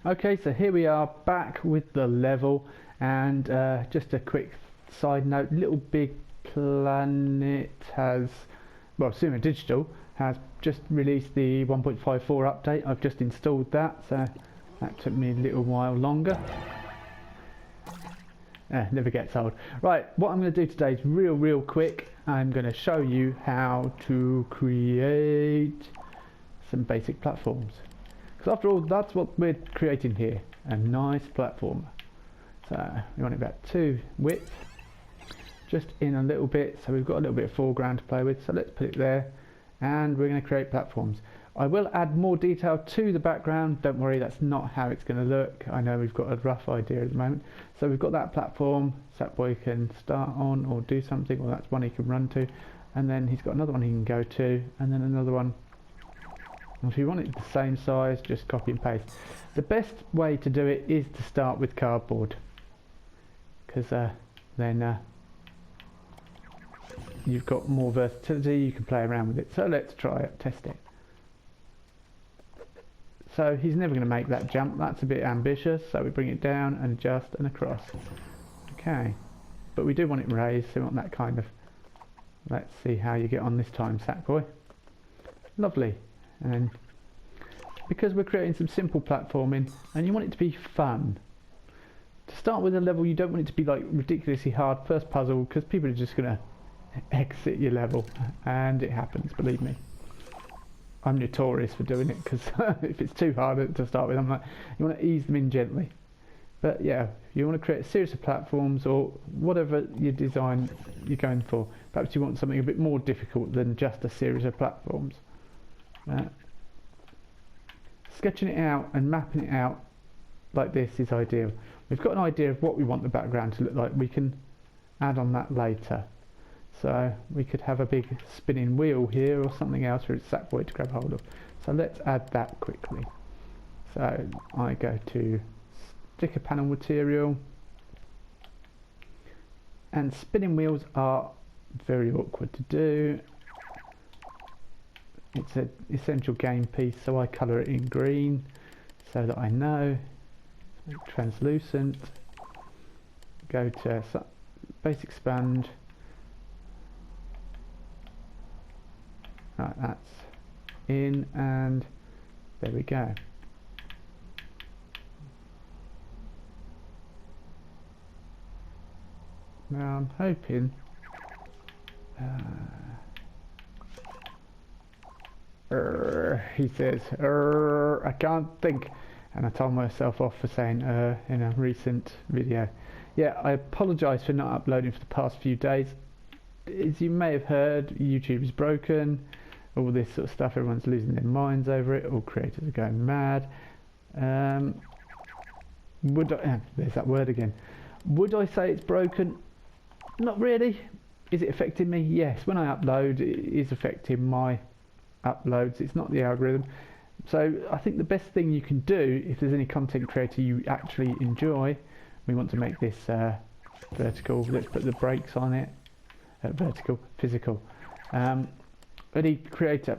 Okay, so here we are back with the level, and just a quick side note, Little Big Planet has, well, Sumo Digital has just released the 1.54 update. I've just installed that, so that took me a little while longer. Never gets old. Right, what I'm going to do today is real quick. I'm going to show you how to create some basic platforms. Because after all, that's what we're creating here, a nice platform. So we want it about 2 width, just in a little bit, so we've got a little bit of foreground to play with, so let's put it there, and we're going to create platforms. I will add more detail to the background, don't worry, that's not how it's going to look. I know we've got a rough idea at the moment. So we've got that platform, Sapboy can start on or do something, or that's one he can run to, and then he's got another one he can go to, and then another one. If you want it the same size, just copy and paste. The best way to do it is to start with cardboard, because then you've got more versatility, you can play around with it. So let's try it, test it. So he's never going to make that jump, that's a bit ambitious, so we bring it down and adjust and across. Okay, but we do want it raised, so we want that kind of, let's see how you get on this time, Sackboy. Lovely. And because we're creating some simple platforming and you want it to be fun, to start with a level you don't want it to be like ridiculously hard first puzzle, because people are just going to exit your level, and it happens, believe me. I'm notorious for doing it, because if it's too hard to start with, I'm like, you want to ease them in gently. But yeah, you want to create a series of platforms or whatever your design you're going for. Perhaps you want something a bit more difficult than just a series of platforms. Sketching it out and mapping it out like this is ideal. We've got an idea of what we want the background to look like. We can add on that later. So we could have a big spinning wheel here or something else for its Sackboy to grab hold of. So let's add that quickly. So I go to sticker panel material, and spinning wheels are very awkward to do. It's an essential game piece, so I colour it in green so that I know. Translucent. Go to base expand. Right, that's in, and there we go. Now I'm hoping he says, I can't think, and I told myself off for saying in a recent video. Yeah, I apologise for not uploading for the past few days. As you may have heard, YouTube is broken, all this sort of stuff, everyone's losing their minds over it, all creators are going mad. There's that word again. Would I say it's broken? Not really. Is it affecting me? Yes, when I upload it is affecting my uploads, it's not the algorithm. So I think the best thing you can do, if there's any content creator you actually enjoy, we want to make this vertical, let's put the brakes on it, vertical, physical. Any creator,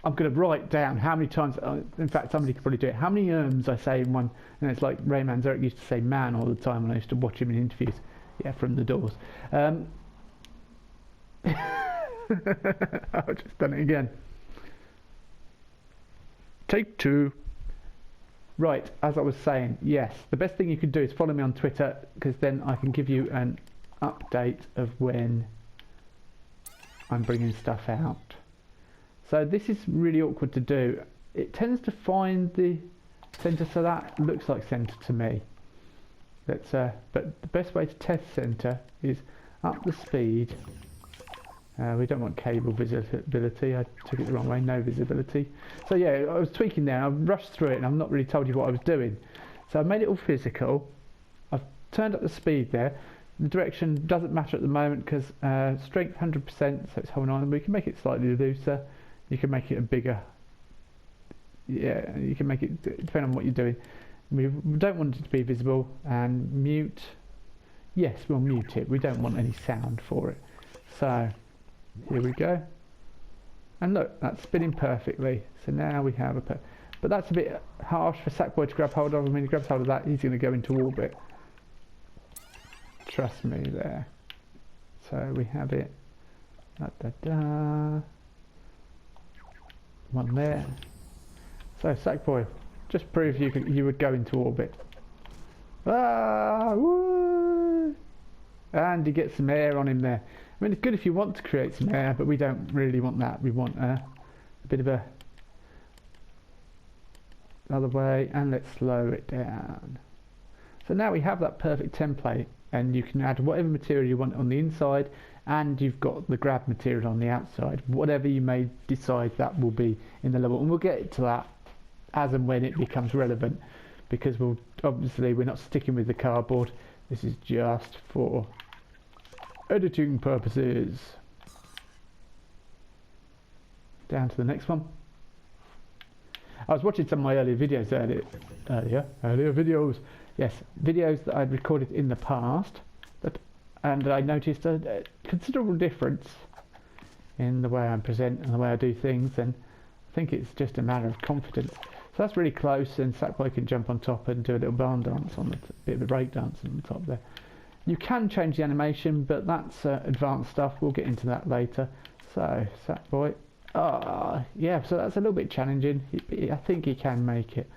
I'm going to write down how many times, in fact somebody could probably do it, how many I say in one, and it's like Ray Manzarek used to say man all the time when I used to watch him in interviews, yeah, from the Doors. I've just done it again. Take 2. Right, as I was saying, yes, the best thing you can do is follow me on Twitter, because then I can give you an update of when I'm bringing stuff out. So this is really awkward to do. It tends to find the center, so that looks like center to me. But the best way to test center is up the speed. We don't want cable visibility, I took it the wrong way, no visibility. So yeah, I was tweaking there, I rushed through it and I've not really told you what I was doing. So I've made it all physical, I've turned up the speed there. The direction doesn't matter at the moment because strength 100%, so it's holding on. We can make it slightly looser, you can make it a bigger, yeah, you can make it depending on what you're doing. We don't want it to be visible, and mute, yes, we'll mute it, we don't want any sound for it. So here we go, and look, that's spinning perfectly. So now we have a but that's a bit harsh for Sackboy to grab hold of. I mean, he grabs hold of that, he's going to go into orbit. Trust me there. So we have it. Da, da, da. One there. So Sackboy, just prove you would go into orbit. Ah, woo! And he gets some air on him there. I mean, it's good if you want to create some air, but we don't really want that. We want a bit of a other way, and let's slow it down. So now we have that perfect template, and you can add whatever material you want on the inside, and you've got the grab material on the outside. Whatever you may decide, that will be in the level, and we'll get to that as and when it becomes relevant, because we're not sticking with the cardboard. This is just for editing purposes. Down to the next one. I was watching some of my earlier videos earlier videos. Yes, videos that I'd recorded in the past, and I noticed a considerable difference in the way I present and the way I do things, and I think it's just a matter of confidence. So that's really close, and Sackboy can jump on top and do a little barn dance on the bit of a break dance on the top there. You can change the animation, but that's advanced stuff. We'll get into that later. So Sackboy, yeah, so that's a little bit challenging. I think he can make it.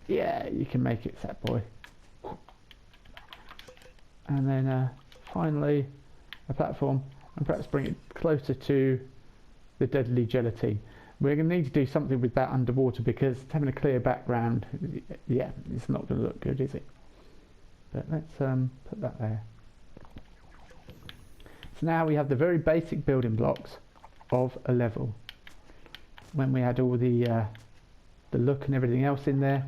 Yeah, you can make it, Sackboy. And then finally a platform, and perhaps bring it closer to the deadly gelatine. We're going to need to do something with that underwater, because having a clear background, yeah, it's not going to look good, is it? But let's put that there. So now we have the very basic building blocks of a level. When we add all the look and everything else in there,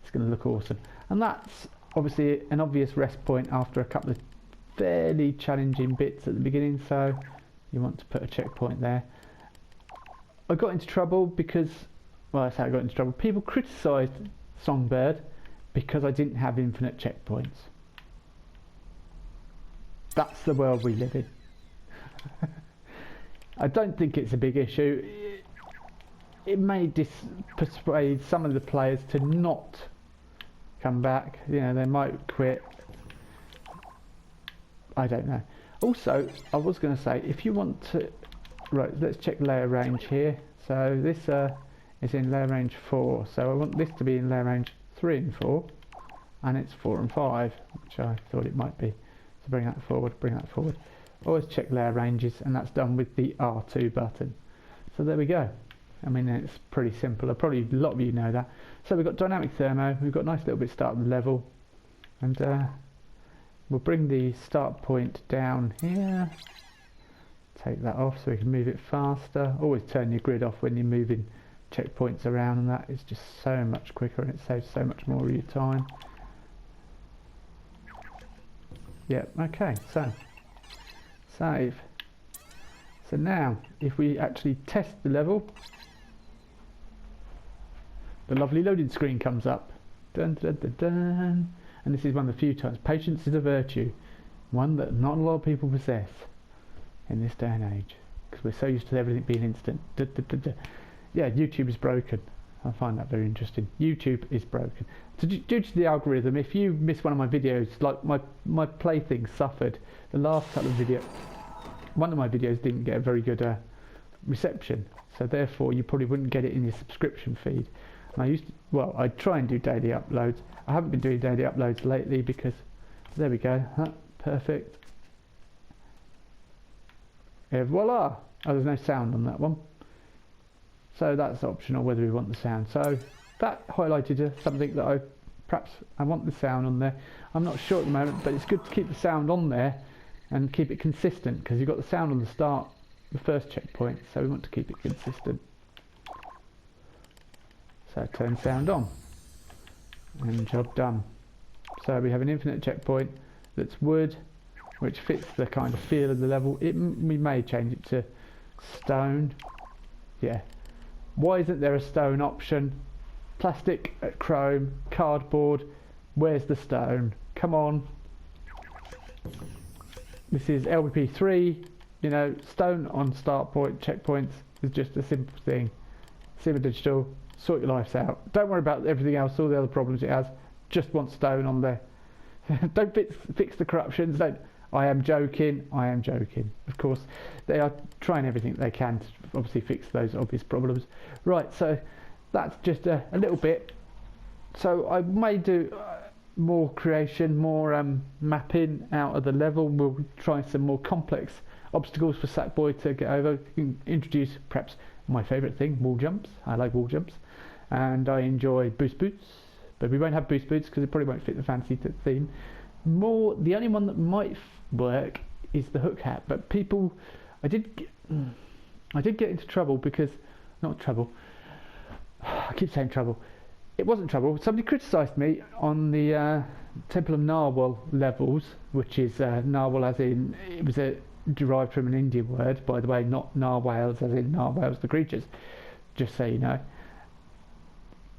it's going to look awesome. And that's obviously an obvious rest point after a couple of fairly challenging bits at the beginning, so you want to put a checkpoint there. I got into trouble because, well, that's how I got into trouble. People criticised Songbird because I didn't have infinite checkpoints. That's the world we live in. I don't think it's a big issue. It may persuade some of the players to not come back. You know, they might quit. I don't know. Also, I was going to say, if you want to... Right, let's check layer range here. So this is in layer range 4. So I want this to be in layer range 3 and 4. And it's 4 and 5, which I thought it might be. So bring that forward, bring that forward. Always check layer ranges, and that's done with the R2 button. So there we go. I mean, it's pretty simple. Probably a lot of you know that. So we've got dynamic thermo. We've got a nice little bit start of the level. And we'll bring the start point down here. Take that off so we can move it faster. Always turn your grid off when you're moving checkpoints around, and that is just so much quicker, and it saves so much more of your time. Yep, okay, so save. So now if we actually test the level, the lovely loading screen comes up. Dun, dun, dun, dun. And this is one of the few times. Patience is a virtue, one that not a lot of people possess in this day and age, because we're so used to everything being instant. Yeah, YouTube is broken. I find that very interesting. YouTube is broken. So due to the algorithm, if you miss one of my videos, like my plaything suffered. The last couple of videos, one of my videos didn't get a very good reception, so therefore you probably wouldn't get it in your subscription feed. And I try and do daily uploads. I haven't been doing daily uploads lately because, there we go, perfect. Et voila! Oh, there's no sound on that one. So that's optional whether we want the sound. So that highlighted something that I want the sound on there. I'm not sure at the moment, but it's good to keep the sound on there and keep it consistent, because you've got the sound on the start, the first checkpoint, so we want to keep it consistent. So turn sound on, and job done. So we have an infinite checkpoint that's wood, which fits the kind of feel of the level. We may change it to stone. Yeah. Why isn't there a stone option? Plastic, chrome, cardboard. Where's the stone? Come on. This is LP3. You know, stone on start point checkpoints is just a simple thing. Simmer Digital, sort your lives out. Don't worry about everything else, all the other problems it has. Just want stone on there. Don't fix the corruptions. Don't. I am joking. I am joking. Of course, they are trying everything they can to obviously fix those obvious problems. Right, so that's just a little bit. So I may do more creation, more mapping out of the level. We'll try some more complex obstacles for Sackboy to get over. Introduce perhaps my favourite thing, wall jumps. I like wall jumps, and I enjoy boost boots, but we won't have boost boots because it probably won't fit the fantasy theme. The only one that might work is the hook hat, but people, I did get into trouble because, not trouble, I keep saying trouble, it wasn't trouble. Somebody criticised me on the Temple of Narwhal levels, which is narwhal as in, it was derived from an Indian word, by the way, not narwhals as in narwhals the creatures, just so you know.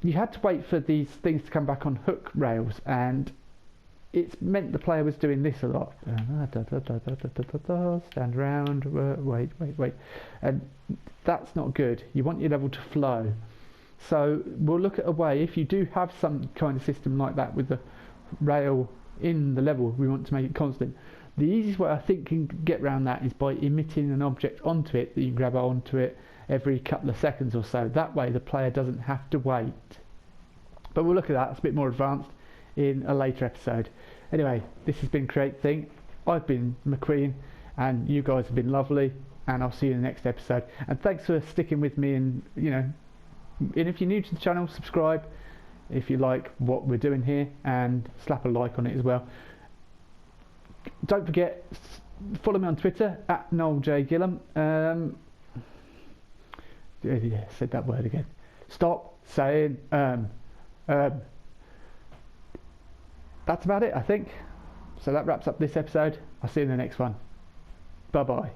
You had to wait for these things to come back on hook rails, and it's meant the player was doing this a lot. Stand around, wait, and that's not good. You want your level to flow. So we'll look at a way, if you do have some kind of system like that with the rail in the level, we want to make it constant. The easiest way I think you can get around that is by emitting an object onto it that you grab onto it every couple of seconds or so. That way the player doesn't have to wait. But we'll look at that, it's a bit more advanced in a later episode. Anyway, this has been Creatething. I've been McQueen, and you guys have been lovely, and I'll see you in the next episode. And thanks for sticking with me, and and if you're new to the channel, subscribe if you like what we're doing here, and slap a like on it as well. Don't forget, follow me on Twitter at Noel J Gillum. Yeah, said that word again. Stop saying that's about it, I think. So that wraps up this episode. I'll see you in the next one. Bye bye.